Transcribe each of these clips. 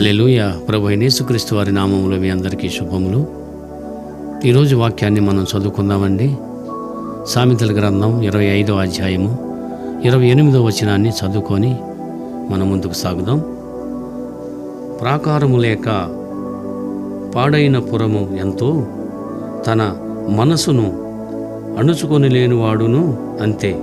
హల్లెలూయా. ప్రభు అయిన యేసుక్రీస్తు వారి నామములో మీ అందరికీ శుభములు. ఈరోజు వాక్యాన్ని మనం చదువుకుందామండి. సామెతల గ్రంథం 25వ అధ్యాయము 28వ వచనాన్ని చదువుకొని మనం ముందుకు సాగుదాం. ప్రాకారము లేక పాడైన పురము ఎంతో, తన మనసును అణుచుకొని లేనివాడును అంతే.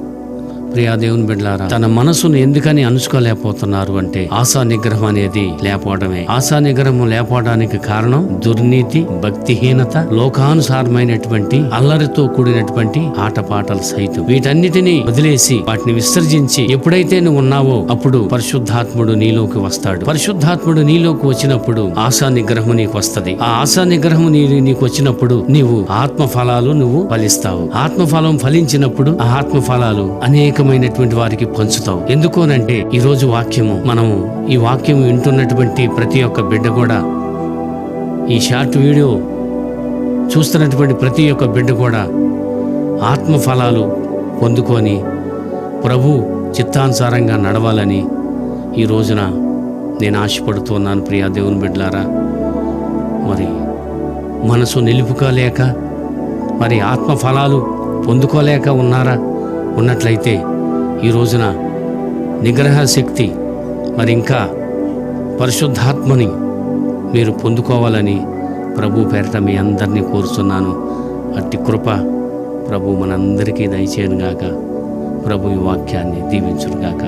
ప్రియా దేవుని బిడ్డలారా, తన మనసును ఎందుకని అణుచుకోలేకపోతున్నారు అంటే ఆశా నిగ్రహం అనేది లేకపోవడమే. ఆశా నిగ్రహం లేకపోవడానికి కారణం దుర్నీతి, భక్తిహీనత, లోకానుసారమైనటువంటి అల్లరితో కూడినటువంటి ఆటపాటలు సైతం. వీటన్నిటినీ వదిలేసి వాటిని విసర్జించి ఎప్పుడైతే నువ్వు ఉన్నావో అప్పుడు పరిశుద్ధాత్ముడు నీలోకి వస్తాడు. పరిశుద్ధాత్ముడు నీలోకి వచ్చినప్పుడు ఆశా నిగ్రహం నీకు వస్తది. ఆ ఆశా నిగ్రహం నీకు వచ్చినప్పుడు నీవు ఆత్మ ఫలాలు నువ్వు ఫలిస్తావు. ఆత్మఫలం ఫలించినప్పుడు ఆ ఆత్మ ఫలాలు అనేకమైనటువంటి వారికి పంచుతావు. ఎందుకోనంటే ఈ రోజు మనము ఈ వాక్యము వింటున్నటువంటి ప్రతి ఒక్క బిడ్డ కూడా, ఈ షార్ట్ వీడియో చూస్తున్నటువంటి ప్రతి ఒక్క బిడ్డ కూడా ఆత్మ ఫలాలు పొందుకొని ప్రభు చిత్తానుసారంగా నడవాలని ఈ రోజున నేను ఆశపడుతున్నాను. ప్రియా దేవుని బిడ్డలారా, మరి మనసు నిలుపుకోలేక, మరి ఆత్మ ఫలాలు పొందుకోలేక ఉన్నట్లయితే ఈ రోజున నిగ్రహ శక్తి, మరి ఇంకా పరిశుద్ధాత్మని మీరు పొందుకోవాలని ప్రభు పేరిట మీ అందరినీ కోరుతున్నాను. అట్టి కృప ప్రభు మనందరికీ దయచేయనుగాక. ప్రభు ఈ వాక్యాన్ని దీవించునుగాక.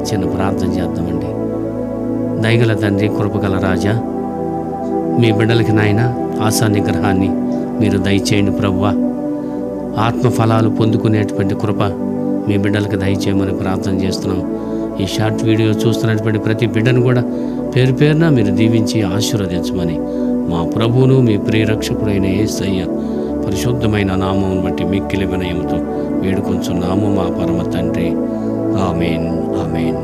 చిన్న ప్రార్థన చేద్దామండి. దయగల తండ్రి, కృపగల రాజా, మీ బిడ్డలకి నాయన ఆశా నిగ్రహాన్ని మీరు దయచేయండి ప్రభువా. ఆత్మఫలాలు పొందుకునేటువంటి కృప మీ బిడ్డలకు దయచేయమని ప్రార్థన చేస్తున్నాం. ఈ షార్ట్ వీడియో చూస్తున్నటువంటి ప్రతి బిడ్డను కూడా పేరు పేరున మీరు దీవించి ఆశీర్వదించమని మా ప్రభువును మీ ప్రియరక్షకుడైన యేసయ్య పరిశుద్ధమైన నామం బట్టి మిక్కిలి వినయముతో వేడుకొంచున్నాము మా పరమ తండ్రి. ఆమేన్, ఆమేన్.